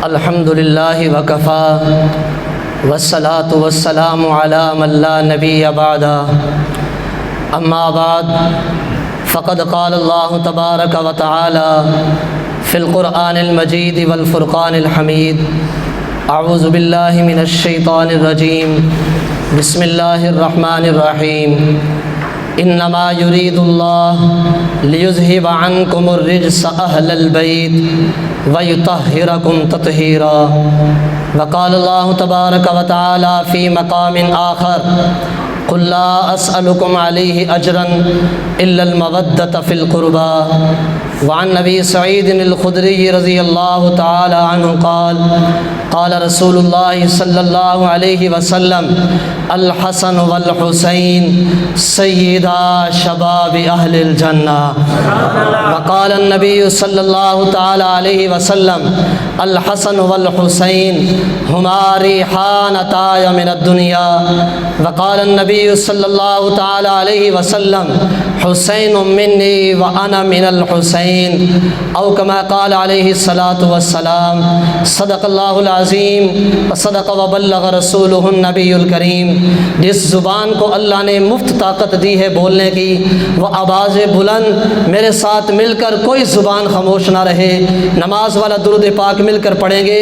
الحمد للہ وکفی والصلاة والسلام علی من لا نبی بعد اما بعد فقد قال اللہ تبارک و تعالی فی القرآن المجید والفرقان الحمید اعوذ باللہ من الشیطان الرجیم بسم اللہ الرحمن الرحیم انما یرید اللہ لیذہب عنکم الرجس اہل البیت ویطہرکم تطہیرا وقال اللہ تبارک و تعالی فی مقام آخر قل لا اسألکم علیہ اجرا الا المودۃ فی القربى وعن نبی سعید الخدری رضی اللہ تعالی عنہ قال قال رسول اللہ صلی اللہ علیہ وسلم الحسن والحسین سیدا شباب اہل الجنہ وقال النبی صلی اللہ تعالی علیہ وسلم الحسن والحسین ہما ریحانتای من الدنیا وقال النبی صلی اللہ تعالی علیہ وسلم حسین منی وانا من الحسین او کما قال علیہ الصلاۃ والسلام صدق اللہ العظیم وصدق وبلغ رسولہ النبی الکریم۔ جس زبان کو اللہ نے مفت طاقت دی ہے بولنے کی، وہ آواز بلند میرے ساتھ مل کر کوئی زبان خاموش نہ رہے۔ نماز والا درود پاک مل کر پڑھیں گے،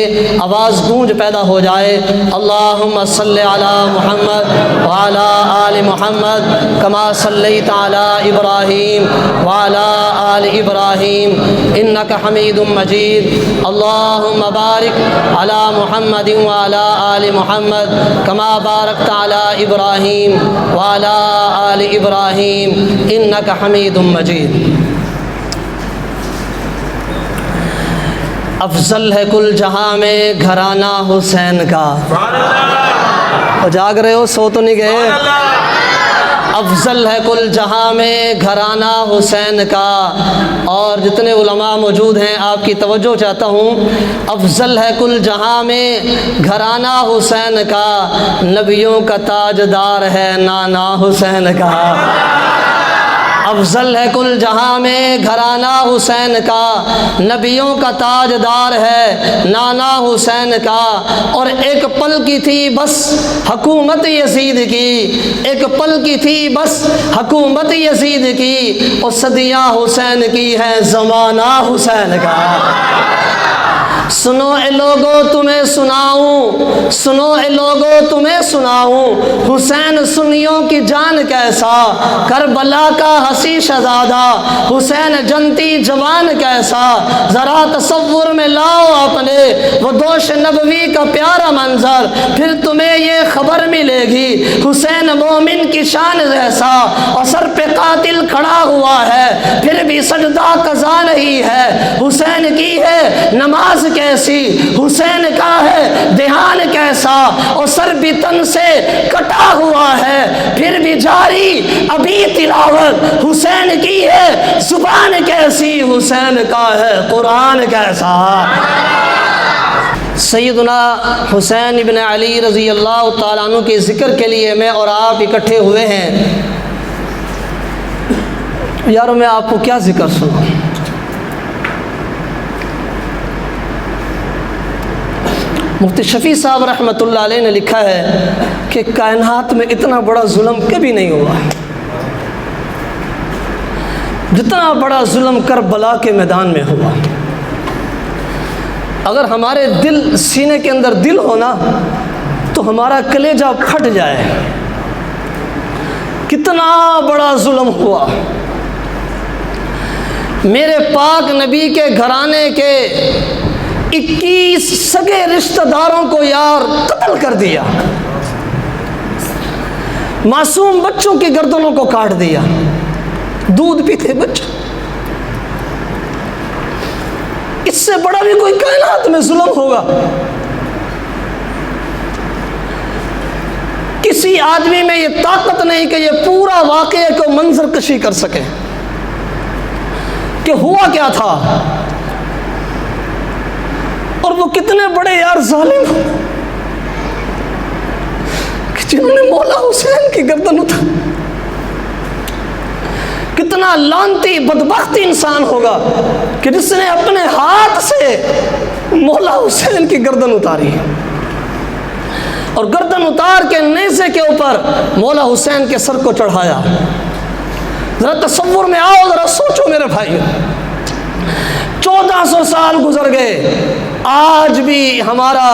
آواز گونج پیدا ہو جائے۔ اللہم صلی علی محمد وعلی آل محمد کما صلیت علی ابراہیم وعلی آل ابراہیم انک حمید مجید۔ اللہم بارک علی محمد وعلی آل محمد کما بارکت علی ابراہیم وعلی آل ابراہیم انک حمید مجید۔ افضل ہے کل جہاں میں گھرانہ حسین کا۔ جاگ رہے ہو، سو تو نہیں گئے؟ افضل ہے کل جہاں میں گھرانہ حسین کا۔ اور جتنے علماء موجود ہیں آپ کی توجہ چاہتا ہوں، افضل ہے کل جہاں میں گھرانہ حسین کا، نبیوں کا تاجدار ہے نانا حسین کا۔ افضل ہے کل جہاں میں گھرانہ حسین کا، نبیوں کا تاجدار ہے نانا حسین کا۔ اور ایک پل کی تھی بس حکومت یزید کی، ایک پل کی تھی بس حکومت یزید کی، اور صدیاں حسین کی ہے زمانہ حسین کا۔ سنو اے لوگو تمہیں سناؤں، سنو اے لوگو تمہیں سناؤں، حسین سنیوں کی جان کیسا، کربلا کا حسی شہزادہ حسین جنتی جوان کیسا۔ ذرا تصور میں لاؤ اپنے وہ دوش نبوی کا پیارا منظر، پھر تمہیں یہ خبر ملے گی حسین مومن کی شان جیسا۔ اور سر پہ قاتل کھڑا ہوا ہے پھر بھی سجدہ قضا نہیں ہے، حسین کی ہے نماز کیسی، حسین کا ہے دھیان کیسا، اور سر بھی تن سے کٹا ہوا ہے پھر بھی جاری ابھی تلاوت، حسین کی ہے زبان کیسی، حسین کا ہے قرآن کیسا۔ سیدنا حسین ابن علی رضی اللہ تعالیٰ عنہ کے ذکر کے لیے میں اور آپ اکٹھے ہوئے ہیں۔ یارو میں آپ کو کیا ذکر سنوں؟ مفتی شفیع صاحب رحمۃ اللہ علیہ نے لکھا ہے کہ کائنات میں اتنا بڑا ظلم کبھی نہیں ہوا جتنا بڑا ظلم کربلا کے میدان میں ہوا۔ اگر ہمارے دل، سینے کے اندر دل ہونا تو ہمارا کلیجہ پھٹ جائے۔ کتنا بڑا ظلم ہوا، میرے پاک نبی کے گھرانے کے 21 سگے رشتہ داروں کو یار قتل کر دیا، معصوم بچوں کی گردنوں کو کاٹ دیا، دودھ پیتے بچے۔ اس سے بڑا بھی کوئی کائنات میں ظلم ہوگا؟ کسی آدمی میں یہ طاقت نہیں کہ یہ پورا واقعے کو منظر کشی کر سکے کہ ہوا کیا تھا، اور وہ کتنے بڑے یار ظالم کہ جنہوں نے مولا حسین کی گردن اٹھا۔ کتنا لعنتی بدبخت انسان ہوگا کہ جس نے اپنے ہاتھ سے مولا حسین کی گردن اتاری اور گردن اتار کے نیزے کے اوپر مولا حسین کے سر کو چڑھایا۔ ذرا تصور میں آؤ، ذرا سوچو میرے بھائی، 1400 سال گزر گئے، آج بھی ہمارا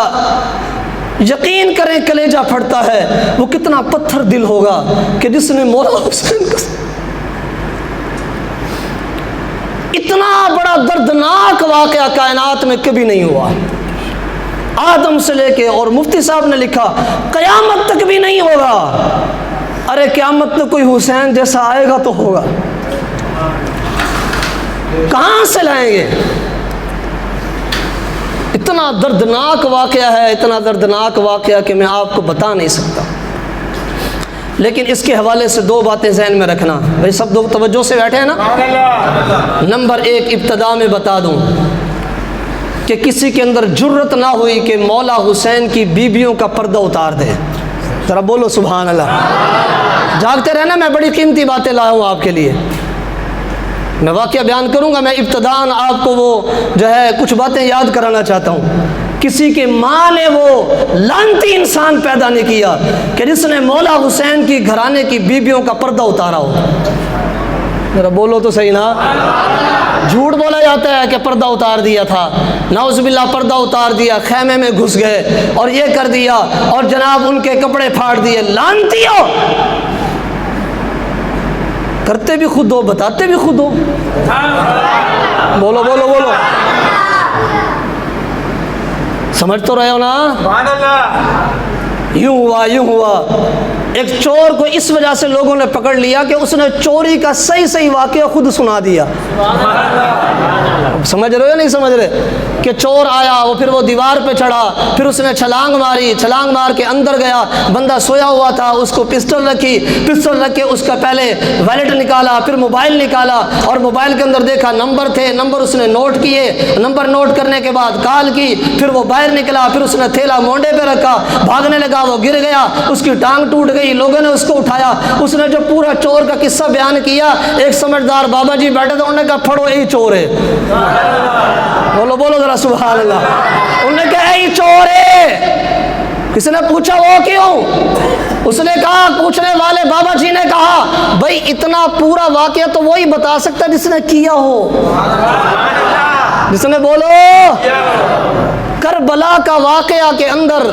یقین کریں کلیجہ پھٹتا ہے، وہ کتنا پتھر دل ہوگا کہ جس نے مولا حسین کا اتنا بڑا دردناک واقعہ کائنات میں کبھی نہیں ہوا، آدم سے لے کے، اور مفتی صاحب نے لکھا قیامت تک بھی نہیں ہوگا۔ ارے قیامت میں کوئی حسین جیسا آئے گا تو ہوگا، کہاں سے لائیں گے؟ اتنا دردناک واقعہ ہے، اتنا دردناک واقعہ کہ میں آپ کو بتا نہیں سکتا۔ لیکن اس کے حوالے سے 2 باتیں ذہن میں رکھنا بھائی، سب لوگ توجہ سے بیٹھے ہیں نا۔ نمبر 1 ابتدا میں بتا دوں کہ کسی کے اندر جرت نہ ہوئی کہ مولا حسین کی بیویوں کا پردہ اتار دے۔ ذرا بولو سبحان اللہ۔ جاگتے رہنا، میں بڑی قیمتی باتیں لایا ہوں آپ کے لیے۔ میں واقعہ بیان کروں گا، میں ابتداً آپ کو وہ جو ہے کچھ باتیں یاد کرانا چاہتا ہوں۔ کسی کے ماں نے وہ لعنتی انسان پیدا نہیں کیا کہ جس نے مولا حسین کی گھرانے کی بیویوں کا پردہ اتارا ہو۔ ذرا بولو تو صحیح نا۔ جھوٹ بولا جاتا ہے کہ پردہ اتار دیا تھا، نعوذ باللہ پردہ اتار دیا، خیمے میں گھس گئے اور یہ کر دیا اور جناب ان کے کپڑے پھاڑ دیے۔ لعنتیو، کرتے بھی خود ہو، بتاتے بھی خود ہو۔ بولو بولو بولو، سمجھ تو رہے ہو نا؟ یوں ہوا یوں ہوا۔ ایک چور کو اس وجہ سے لوگوں نے پکڑ لیا کہ اس نے چوری کا صحیح واقعہ خود سنا دیا۔ سمجھ رہے ہو یا نہیں سمجھ رہے؟ کہ چور آیا، پھر وہ دیوار پہ چڑھا، پھر اس نے چھلانگ ماری، چھلانگ مار کے اندر گیا، بندہ سویا ہوا تھا، اس کو پسٹل رکھی، پسٹل رکھ کے اس کا پہلے ویلٹ نکالا، پھر موبائل نکالا اور موبائل کے اندر دیکھا نمبر تھے، نمبر اس نے نوٹ کیے، نمبر نوٹ کرنے کے بعد کال کی، پھر وہ باہر نکلا، پھر اس نے تھیلا مونڈے پہ رکھا، بھاگنے لگا، وہ گر گیا، اس کی ٹانگ ٹوٹ گئی، لوگوں نے اس کو اٹھایا۔ اس نے جو پورا چور کا قصہ بیان کیا، ایک سمجھدار بابا جی بیٹھے تھے، انہوں نے کہا پھڑو یہی چور ہے۔ بولو بولو ذرا سبحان اللہ۔ انہوں نے کہا یہی چور ہے۔ کسی نے پوچھا وہ کیوں؟ اس نے کہا، پوچھنے والے بابا جی نے کہا بھائی اتنا پورا واقعہ تو وہی بتا سکتا ہے جس نے کیا ہو۔ جس نے بولو کربلا کا واقعہ کے اندر،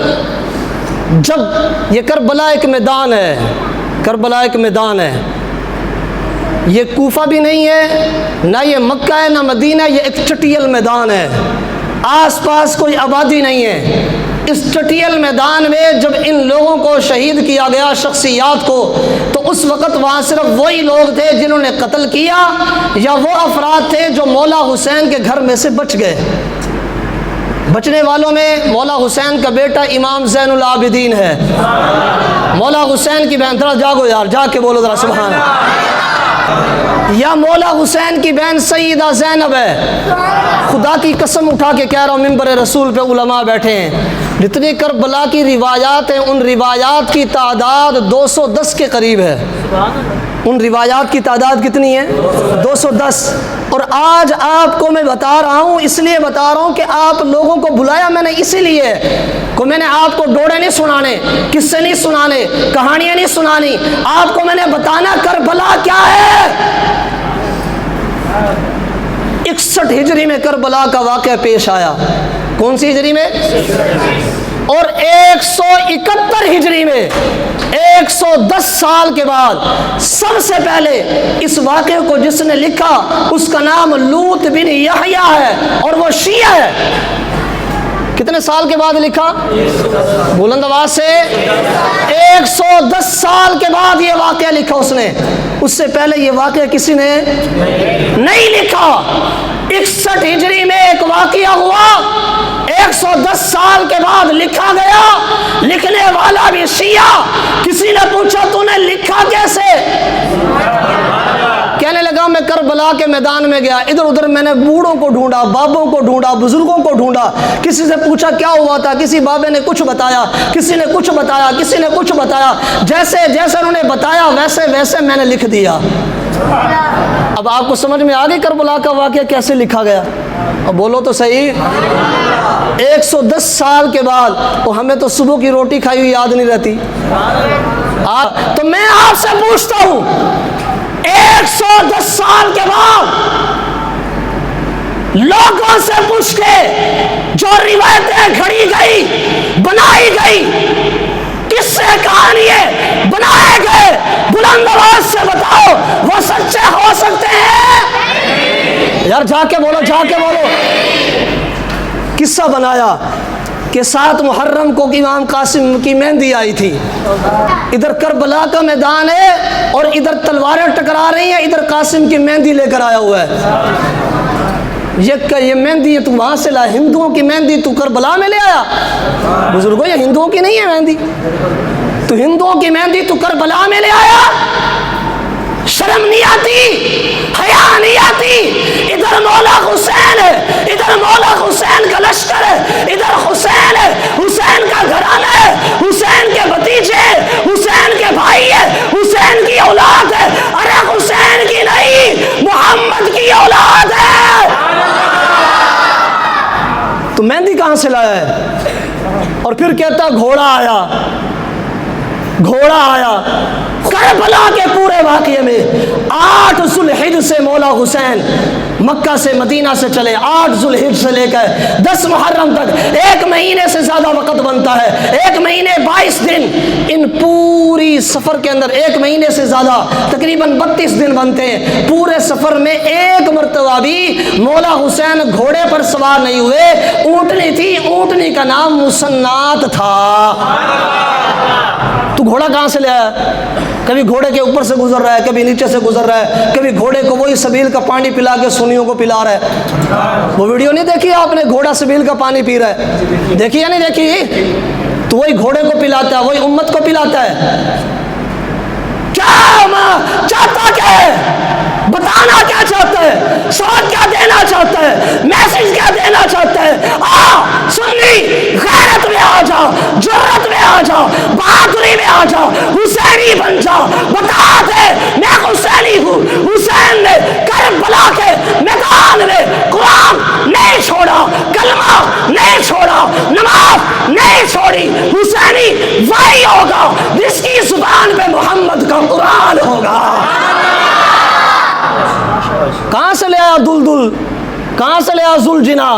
جب یہ کربلا ایک میدان ہے، کربلا ایک میدان ہے، یہ کوفہ بھی نہیں ہے، نہ یہ مکہ ہے، نہ مدینہ، یہ ایک چٹیل میدان ہے، آس پاس کوئی آبادی نہیں ہے۔ اس چٹیل میدان میں جب ان لوگوں کو شہید کیا گیا، شخصیات کو، تو اس وقت وہاں صرف وہی لوگ تھے جنہوں نے قتل کیا، یا وہ افراد تھے جو مولا حسین کے گھر میں سے بچ گئے۔ بچنے والوں میں مولا حسین کا بیٹا امام زین العابدین ہے، مولا حسین کی بہن، ذرا جاگو یار، جاگ کے بولو ذرا سبحان اللہ، یا مولا حسین کی بہن سیدہ زینب ہے۔ خدا کی قسم اٹھا کے کہہ رہا ہوں، ممبر رسول پہ علماء بیٹھے ہیں، جتنی کربلا کی روایات ہیں ان روایات کی تعداد 210 کے قریب ہے۔ ان روایات کی تعداد کتنی ہے؟ 210۔ اور آج آپ کو میں بتا رہا ہوں، اس لیے بتا رہا ہوں کہ آپ لوگوں کو بلایا میں نے اسی لیے کہ میں نے آپ کو ڈوڑے نہیں سنانے، قصے نہیں سنانے، کہانیاں نہیں سنانی، آپ کو میں نے بتانا کربلا کیا ہے۔ 61 ہجری میں کربلا کا واقعہ پیش آیا۔ کون سی ہجری میں؟ اور 171 ہجری میں 110 سال کے بعد سب سے پہلے اس واقعے کو جس نے لکھا اس کا نام لوط بن یحییٰ ہے اور وہ شیعہ ہے۔ کتنے سال کے بعد لکھا؟ بلند آواز سے 110 سال کے بعد یہ واقعہ لکھا اس نے۔ اس سے پہلے یہ واقعہ کسی نے نہیں لکھا۔ 61 ہجری میں ایک واقعہ ہوا، 110 سال کے بعد لکھا گیا، لکھنے والا بھی شیعہ۔ کسی نے پوچھا تو نے لکھا کیسے؟ کہنے لگا میں کربلا کے میدان میں گیا، ادھر ادھر میں نے بوڑھوں کو ڈھونڈا، بابوں کو ڈھونڈا، بزرگوں کو ڈھونڈا، کسی سے پوچھا کیا ہوا تھا، کسی بابے نے کچھ بتایا، کسی نے کچھ بتایا، کسی نے کچھ بتایا، جیسے جیسے انہوں نے بتایا ویسے ویسے میں نے لکھ دیا۔ اب آپ کو سمجھ میں آ گئی کربلا کا واقعہ کیسے لکھا گیا؟ اب بولو تو صحیح۔ 110 سال کے بعد، وہ ہمیں تو صبح کی روٹی کھائی ہوئی یاد نہیں رہتی۔ تو میں آپ سے پوچھتا ہوں، 110 سال کے بعد لوگوں سے پوچھ کے جو روایتیں گھڑی گئی، بنائی گئی، کس سے کہانیاں بنائے گئے، بلند آواز سے بتاؤ وہ سچے ہو سکتے ہیں؟ یار جا کے بولو، جا کے بولو۔ قصہ بنایا کہ 7 محرم کو امام قاسم کی مہندی آئی تھی، ادھر کربلا کا میدان ہے اور ادھر تلواریں ٹکرا رہی ہیں، ادھر قاسم کی مہندی لے کر آیا ہوا ہے۔ یہ مہندی تو وہاں سے لا، ہندوؤں کی مہندی تو کربلا میں لے آیا؟ بزرگوں یہ ہندوؤں کی نہیں ہے مہندی، تو ہندوؤں کی مہندی تو کربلا میں لے آیا؟ شرم نہیں آتی، حیا نہیں آتی؟ ادھر مولا حسین ہے، ادھر مولا حسین کا لشکر ہے، ادھر حسین ہے، حسین کا گھرانہ ہے، حسین کے بھتیجے، حسین کے بھائی ہے، حسین کی اولاد ہے۔ ارے حسین کی نہیں، محمد کی اولاد ہے۔ تو مہندی کہاں سے لایا ہے؟ اور پھر کہتا گھوڑا آیا، گھوڑا آیا۔ کربلا کے پورے واقعے میں 8 ذوالحجہ سے مولا حسین مکہ سے مدینہ سے چلے، 8 ذوالحجہ سے لے کر 10 محرم تک 1 مہینے سے زیادہ وقت بنتا ہے، 1 مہینے 22 دن۔ ان پوری سفر کے اندر 1 مہینے سے زیادہ تقریباً 32 دن بنتے ہیں۔ پورے سفر میں ایک مرتبہ بھی مولا حسین گھوڑے پر سوار نہیں ہوئے، اونٹنی تھی، اونٹنی کا نام مسنات تھا۔ تو گھوڑا کہاں سے لے آیا؟ کبھی گھوڑے کے اوپر سے گزر رہا ہے، کبھی نیچے سے گزر رہا ہے، کبھی گھوڑے کو وہی سبیل کا پانی پلا کے سنیوں کو پلا رہا ہے۔ وہ ویڈیو نہیں دیکھی آپ نے؟ گھوڑا سبیل کا پانی پی رہا ہے، دیکھی یا نہیں دیکھی؟ تو وہی گھوڑے کو پلاتا ہے، وہی امت کو پلاتا ہے۔ کیا چاہتا کیا ہے؟ بتانا کیا چاہتا ہے؟ سوال کیا دینا چاہتا ہے؟ میسج کیا دینا چاہتا ہے؟ سنی غیرت میں آ جا، جرت میں آ جا، بہادری میں آ جا، حسینی بن جا، بتا دے میں حسینی ہوں۔ حسین نے کربلا کے میدان میں قرآن نہیں چھوڑا، کلمہ نہیں چھوڑا، نماز نہیں چھوڑی۔ حسینی وہی ہوگا جس کی زبان پہ محمد کا قرآن ہوگا۔ کہاں سے لے آیا دلدل؟ کہاں سے لے آیا ذوالجنا؟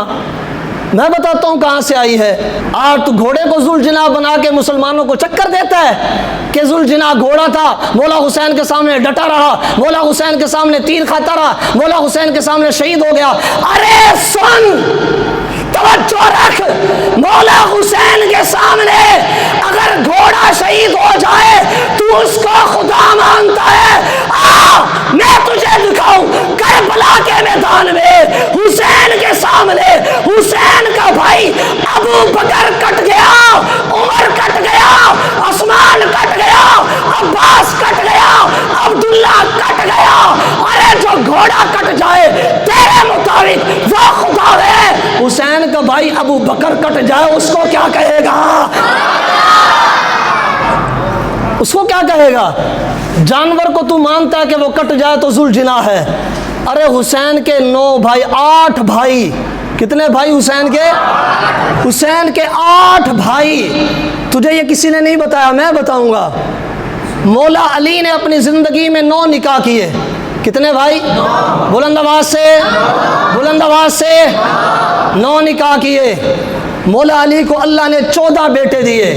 میں بتاتا ہوں کہاں سے آئی ہے۔ آج تو گھوڑے کو ذوالجنا بنا کے مسلمانوں کو چکر دیتا ہے کہ ذوالجنا گھوڑا تھا، مولا حسین کے سامنے ڈٹا رہا، مولا حسین کے سامنے تیر کھاتا رہا، مولا حسین کے سامنے شہید ہو گیا۔ ارے سن، توجہ رکھ، مولا حسین کے سامنے اگر گھوڑا شہید ہو جائے تو اس کو خدا مانتا ہے۔ میں تجھے دکھاؤں کربلا کے میدان میں حسین کے سامنے حسین کا بھائی ابو بکر کٹ گیا، عمر کٹ گیا، عثمان کٹ گیا، عباس کٹ گیا، عبداللہ کٹ گیا۔ ارے جو گھوڑا کٹ جائے تیرے مطابق وہ خدا ہے، حسین کا بھائی ابو بکر کٹ جائے اس کو کیا کہے گا؟ اس کو کیا کہے گا؟ جانور کو تو مانتا ہے کہ وہ کٹ جائے تو ذوالجنا ہے۔ ارے حسین کے 9 بھائی، 8 بھائی، کتنے بھائی حسین کے؟ حسین کے 8 بھائی۔ تجھے یہ کسی نے نہیں بتایا، میں بتاؤں گا۔ مولا علی نے اپنی زندگی میں 9 نکاح کیے۔ کتنے بھائی؟ بلند آواز سے، بلند آواز سے، 9 نکاح کیے۔ مولا علی کو اللہ نے 14 بیٹے دیے،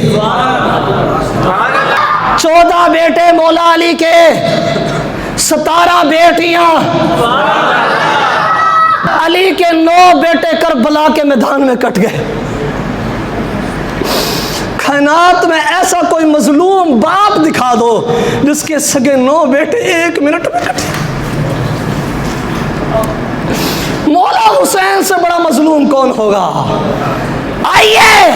14 بیٹے مولا علی کے، 17 بیٹیاں۔ علی کے 9 بیٹے کربلا کے میدان میں کٹ گئے۔ کائنات میں ایسا کوئی مظلوم باپ دکھا دو جس کے سگے 9 بیٹے 1 منٹ میں کٹے۔ مولا حسین سے بڑا مظلوم کون ہوگا؟ آئیے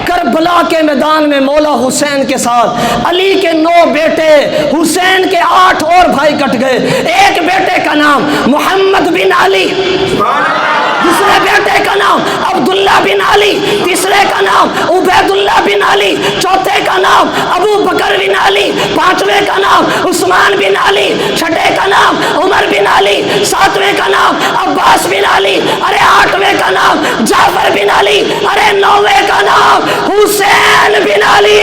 کربلا کے میدان میں مولا حسین کے ساتھ علی کے 9 بیٹے، حسین کے 8 اور بھائی کٹ گئے۔ ایک بیٹے کا نام محمد بن علی، دوسرے بیٹے کا نام عبداللہ بن علی، تیسرے کا نام عبید اللہ بن علی، چوتھے کا نام ابو بکر بن علی، پانچویں کا نام عثمان بن علی، چھٹے کا نام عمر بن علی، ساتویں کا نام عباس بن علی، ارے آٹھویں کا نام جعفر بن علی، ارے نویں کا نام حسین بن علی۔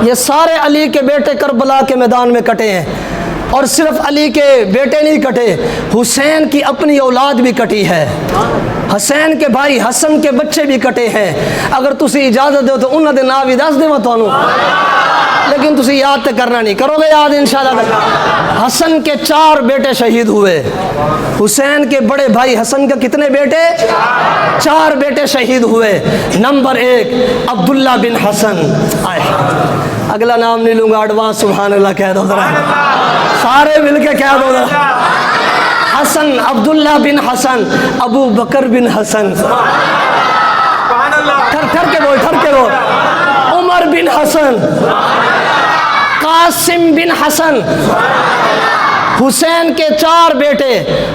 یہ سارے علی کے بیٹے کربلا کے میدان میں کٹے ہیں، اور صرف علی کے بیٹے نہیں کٹے، حسین کی اپنی اولاد بھی کٹی ہے، حسین کے بھائی حسن کے بچے بھی کٹے ہیں۔ اگر تسی اجازت دو تو انہاں دے نام بھی دس دیواں تانوں، لیکن تسی یاد تے کرنا نہیں، کرو گے یاد انشاءاللہ۔ حسن کے 4 بیٹے شہید ہوئے، حسین کے بڑے بھائی حسن کے کتنے بیٹے؟ 4 بیٹے شہید ہوئے۔ نمبر 1 عبداللہ بن حسن، اگلا نام نہیں لوں گا، ایڈوانس سبحان اللہ کہہ دو ذرا، سارے مل کے کہہ دو ذرا۔ حسن، عبداللہ بن حسن، ابو بکر بن حسن، ٹھر کے بول، عمر بن حسن، قاسم بن حسن۔ حسین کے 4 بیٹے،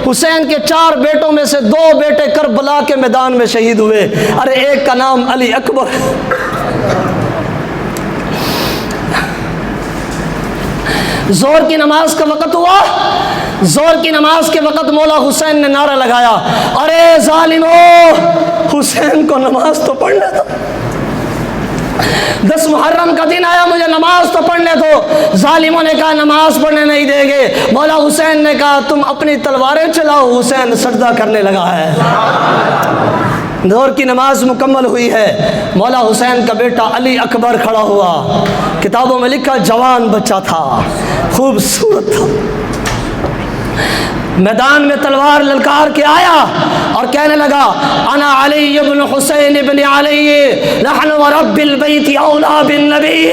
حسین کے 4 بیٹوں میں سے 2 بیٹے کربلا کے میدان میں شہید ہوئے، ارے ایک کا نام علی اکبر۔ زور کی نماز کا وقت ہوا، زور کی نماز کے وقت مولا حسین نے نعرہ لگایا، ارے ظالمو، حسین کو نماز تو پڑھنے دو، 10 محرم کا دن آیا، مجھے نماز تو پڑھنے دو۔ ظالموں نے کہا نماز پڑھنے نہیں دیں گے۔ مولا حسین نے کہا تم اپنی تلواریں چلاؤ، حسین سجدہ کرنے لگا ہے۔ ظہر کی نماز مکمل ہوئی ہے، مولا حسین کا بیٹا علی اکبر کھڑا ہوا، کتابوں میں لکھا جوان بچہ تھا، خوبصورت تھا، میدان میں تلوار للکار کے آیا اور کہنے لگا انا علی ابن حسین ابن علی نحن ورب البیت اولا بالنبی۔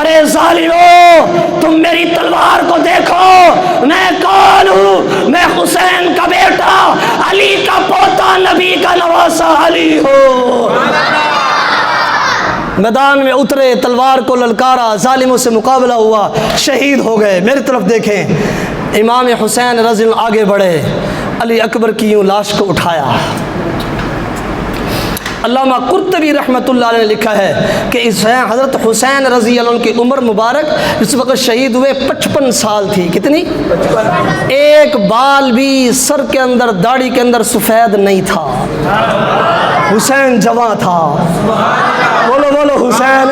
ارے ظالمو، تم میری تلوار کو دیکھو، میں کون ہوں؟ میں حسین کا بیٹا، علی کا پوتا، نبی کا نواسا علی ہوں۔ میدان میں اترے، تلوار کو للکارا، ظالموں سے مقابلہ ہوا، شہید ہو گئے۔ میری طرف دیکھیں، امام حسین رضی اللہ آگے بڑھے، علی اکبر کی یوں لاش کو اٹھایا۔ علامہ قرطبی رحمۃ اللہ علیہ نے لکھا ہے کہ حضرت حسین رضی اللہ عنہ کی عمر مبارک جس وقت شہید ہوئے 55 سال تھی۔ کتنی؟ ایک بال بھی سر کے اندر، داڑھی کے اندر سفید نہیں تھا۔ حسین جوان تھا، بولو بولو، حسین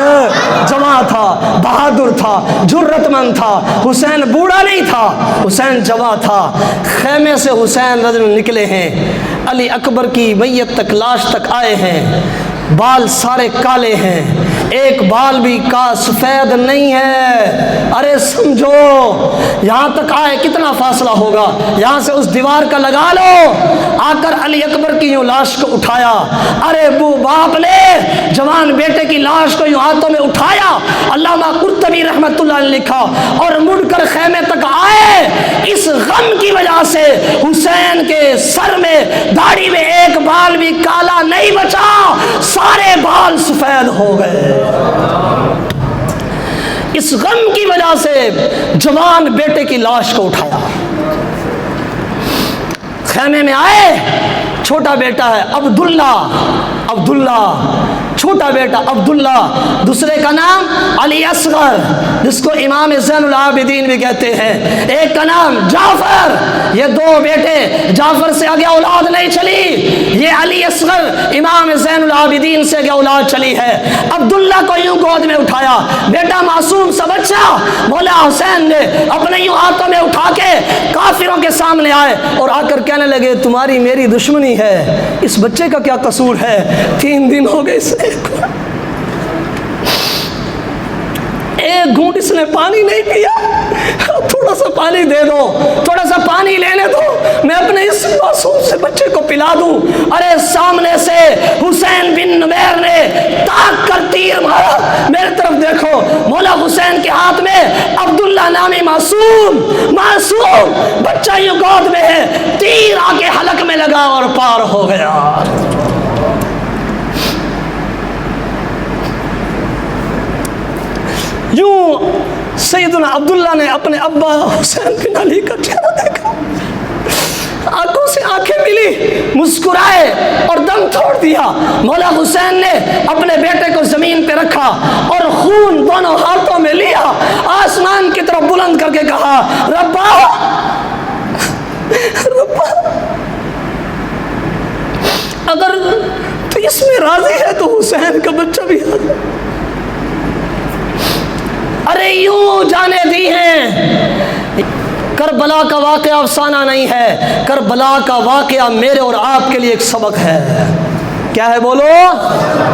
جوان تھا، بہادر تھا، جرت مند تھا، حسین بوڑھا نہیں تھا، حسین جوان تھا۔ خیمے سے حسین رضی اللہ نکلے ہیں، علی اکبر کی میت تک، لاش تک آئے ہیں، بال سارے کالے ہیں، ایک بال بھی کا سفید نہیں ہے۔ ارے سمجھو، یہاں تک آئے کتنا فاصلہ ہوگا، یہاں سے اس دیوار کا لگا لو۔ آ کر علی اکبر کی یوں لاش کو اٹھایا، ارے باپ نے جوان بیٹے کی لاش کو یوں ہاتھوں میں اٹھایا۔ علامہ قرطبی رحمۃ اللہ نے لکھا اور مڑ کر خیمے تک آئے، اس غم کی وجہ سے حسین کے سر میں، داڑھی میں ایک بال بھی کالا نہیں بچا، سارے بال سفید ہو گئے۔ اس غم کی وجہ سے جوان بیٹے کی لاش کو اٹھایا، خیمے میں آئے، چھوٹا بیٹا ہے عبداللہ، چھوٹا بیٹا عبداللہ، دوسرے کا نام علی اصغر جس کو امام زین العابدین بھی کہتے ہیں، ایک کا نام جعفر۔ یہ 2 بیٹے، جعفر سے آگے اولاد نہیں چلی، یہ علی اصغر امام زین العابدین سے آگے اولاد چلی ہے۔ عبداللہ کو یوں گود میں اٹھایا، بیٹا معصوم سا بچہ، مولا حسین نے اپنے یوں ہاتھوں میں اٹھا کے کافروں کے سامنے آئے اور آ کر کہنے لگے تمہاری میری دشمنی ہے، اس بچے کا کیا قصور ہے؟ 3 دن ہو گئے اسے ایک گھونٹ اس نے پانی نہیں پیا، تھوڑا سا پانی دے دو، تھوڑا سا پانی لینے دو، میں اپنے اس معصوم سے بچے کو پلا دوں۔ ارے سامنے سے حسین بن نمیر نے تاک کر تیر مارا، میرے طرف دیکھو، مولا حسین کے ہاتھ میں عبداللہ نامی معصوم بچہ یوں گود میں ہے، تیر آ کے حلق میں لگا اور پار ہو گیا۔ یوں سیدنا عبداللہ نے اپنے ابا حسین بن علی کا چہرہ دیکھا، آنکھوں سے آنکھیں ملی، مسکرائے اور دم توڑ دیا۔ مولا حسین نے اپنے بیٹے کو زمین پہ رکھا رکھا اور خون دونوں ہاتھوں میں لیا، آسمان کی طرف بلند کر کے کہا ربا اگر تو اس میں راضی ہے تو حسین کا بچہ بھی ہے۔ ارے یوں جانے دی ہیں۔ کربلا کا واقعہ افسانہ نہیں ہے، کربلا کا واقعہ میرے اور آپ کے لیے ایک سبق ہے۔ کیا ہے بولو؟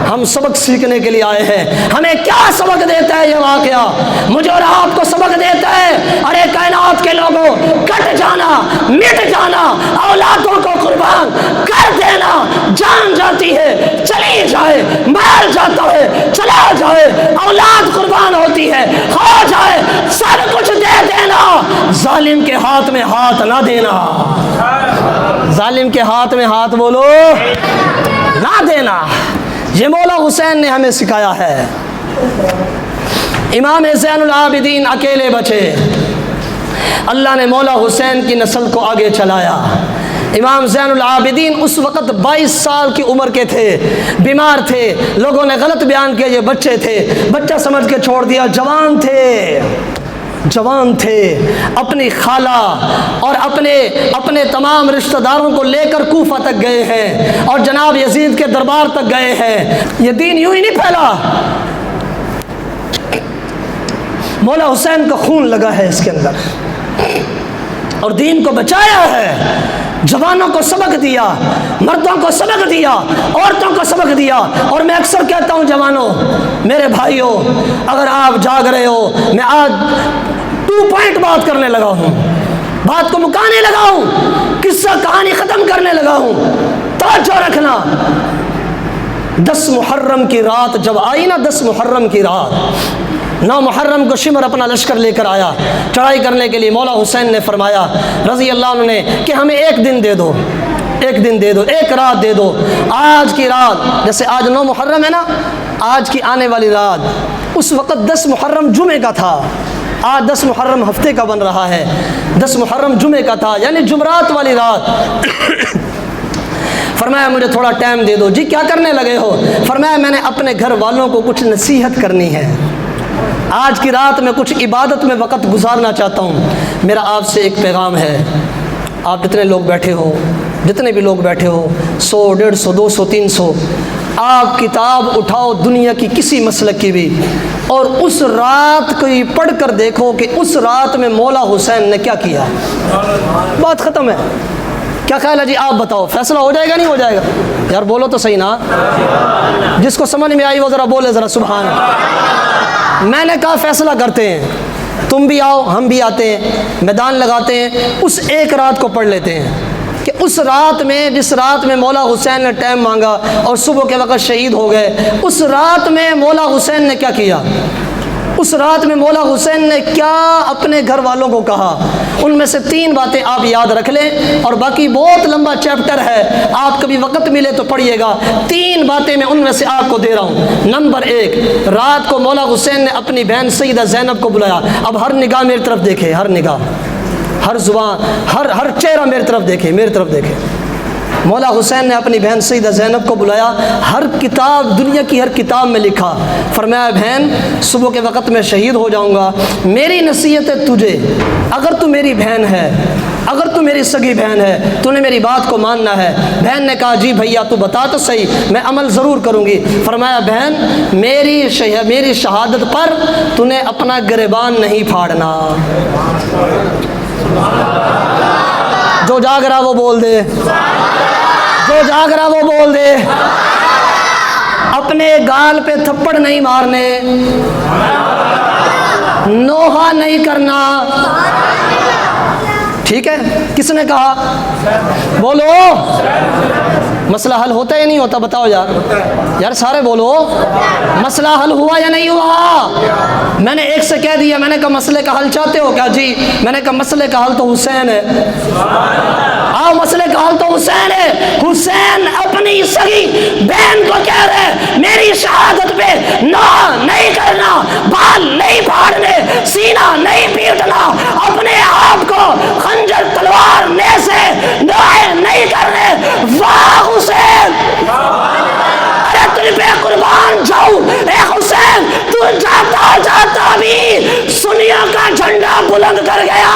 ہم سبق سیکھنے کے لیے آئے ہیں۔ ہمیں کیا سبق دیتا ہے یہ واقعہ؟ مجھے اور آپ کو سبق دیتا ہے ارے کائنات کے لوگوں، کٹ جانا، مٹ جانا، اولادوں کو قربان کر دینا، جان جاتی ہے چلی جائے، مال جاتا ہے چلا جائے، اولاد قربان ہوتی ہے ہو جائے، سب کچھ دے دینا، ظالم کے ہاتھ میں ہاتھ نہ دینا، ظالم کے ہاتھ میں ہاتھ بولو نہ دینا۔ یہ مولا حسین نے ہمیں سکھایا ہے۔ امام زین العابدین اکیلے بچے، اللہ نے مولا حسین کی نسل کو آگے چلایا۔ امام زین العابدین اس وقت 22 سال کی عمر کے تھے، بیمار تھے، لوگوں نے غلط بیان کیا یہ بچے تھے، بچہ سمجھ کے چھوڑ دیا، جوان تھے، جوان تھے، اپنی خالہ اور اپنے تمام رشتہ داروں کو لے کر کوفہ تک گئے ہیں اور جناب یزید کے دربار تک گئے ہیں۔ یہ دین یوں ہی نہیں پھیلا، مولا حسین کا خون لگا ہے اس کے اندر اور دین کو بچایا ہے، جوانوں کو سبق دیا، مردوں کو سبق دیا، عورتوں کو سبق دیا۔ اور میں اکثر کہتا ہوں جوانوں، میرے بھائیوں، اگر آپ جاگ رہے ہو، میں آج 2 پوائنٹ بات کرنے لگا ہوں، بات کو مکانے لگا ہوں، قصہ کہانی ختم کرنے لگا ہوں، توجہ رکھنا۔ 10 محرم کی رات جب آئی نا، 10 محرم کی رات، 9 محرم کو شمر اپنا لشکر لے کر آیا چڑھائی کرنے کے لیے۔ مولا حسین نے فرمایا رضی اللہ عنہ نے کہ ہمیں ایک دن دے دو، ایک دن دے دو، ایک رات دے دو۔ آج کی رات، جیسے آج 9 محرم ہے نا، آج کی آنے والی رات، اس وقت 10 محرم جمعے کا تھا، آج 10 محرم ہفتے کا بن رہا ہے، 10 محرم جمعے کا تھا، یعنی جمعرات والی رات۔ فرمایا مجھے تھوڑا ٹائم دے دو۔ جی کیا کرنے لگے ہو؟ فرمایا میں نے اپنے گھر والوں کو کچھ نصیحت کرنی ہے، آج کی رات میں کچھ عبادت میں وقت گزارنا چاہتا ہوں۔ میرا آپ سے ایک پیغام ہے، آپ جتنے لوگ بیٹھے ہو، جتنے بھی لوگ بیٹھے ہو، 100 150 200 300، آپ کتاب اٹھاؤ دنیا کی کسی مسلک کی بھی، اور اس رات کو پڑھ کر دیکھو کہ اس رات میں مولا حسین نے کیا کیا۔ بات ختم ہے۔ کیا خیال ہے جی؟ آپ بتاؤ، فیصلہ ہو جائے گا نہیں ہو جائے گا؟ یار بولو تو صحیح نا، جس کو سمجھ میں آئی وہ ذرا بولے ذرا سبحان اللہ۔ میں نے کہا فیصلہ کرتے ہیں، تم بھی آؤ، ہم بھی آتے ہیں، میدان لگاتے ہیں، اس ایک رات کو پڑھ لیتے ہیں کہ اس رات میں، جس رات میں مولا حسین نے ٹائم مانگا اور صبح کے وقت شہید ہو گئے، اس رات میں مولا حسین نے کیا کیا، اس رات میں مولا حسین نے کیا اپنے گھر والوں کو کہا۔ ان میں سے 3 باتیں آپ یاد رکھ لیں، اور باقی بہت لمبا چیپٹر ہے، آپ کبھی وقت ملے تو پڑھیے گا۔ 3 باتیں میں ان میں سے آپ کو دے رہا ہوں۔ نمبر 1، رات کو مولا حسین نے اپنی بہن سیدہ زینب کو بلایا۔ اب ہر نگاہ میری طرف دیکھے، ہر نگاہ، ہر زبان، ہر چہرہ میری طرف دیکھے، میری طرف دیکھے۔ مولا حسین نے اپنی بہن سیدہ زینب کو بلایا، ہر کتاب، دنیا کی ہر کتاب میں لکھا، فرمایا بہن صبح کے وقت میں شہید ہو جاؤں گا، میری نصیحت ہے تجھے، اگر تو میری بہن ہے، اگر تو میری سگی بہن ہے، تو نے میری بات کو ماننا ہے۔ بہن نے کہا جی بھیا تو بتا تو صحیح، میں عمل ضرور کروں گی۔ فرمایا بہن میری شہادت پر تو نے اپنا گریبان نہیں پھاڑنا۔ جو جاگ رہا وہ بول دے، جو جاگ رہا وہ بول دے۔ اپنے گال پہ تھپڑ نہیں مارنے، نوحہ نہیں کرنا، ٹھیک ہے؟ کس نے کہا؟ بولو، مسئلہ حل ہوتا ہے یا نہیں ہوتا؟ بتاؤ یار، یار سارے بولو، مسئلہ حل ہوا یا نہیں ہوا؟ میں نے ایک سے کہہ دیا، میں نے کہا مسئلے کا حل چاہتے ہو کیا؟ جی، میں نے کہا مسئلے کا حل تو حسین ہے۔ آؤ، مسئلے کا حل تو حسین ہے۔ حسین اپنی سگی بہن کو کہہ رہے میری شہادت پہ نوحہ نہیں کرنا، بال نہیں پھاڑنے، سینہ نہیں پیٹنا، اپنے آپ کو خنجر تلوار نیزے نوحے نہیں کرنے۔ واہ حسین، ارے تجھ پہ قربان جاؤں، اے حسین تنگ کر گیا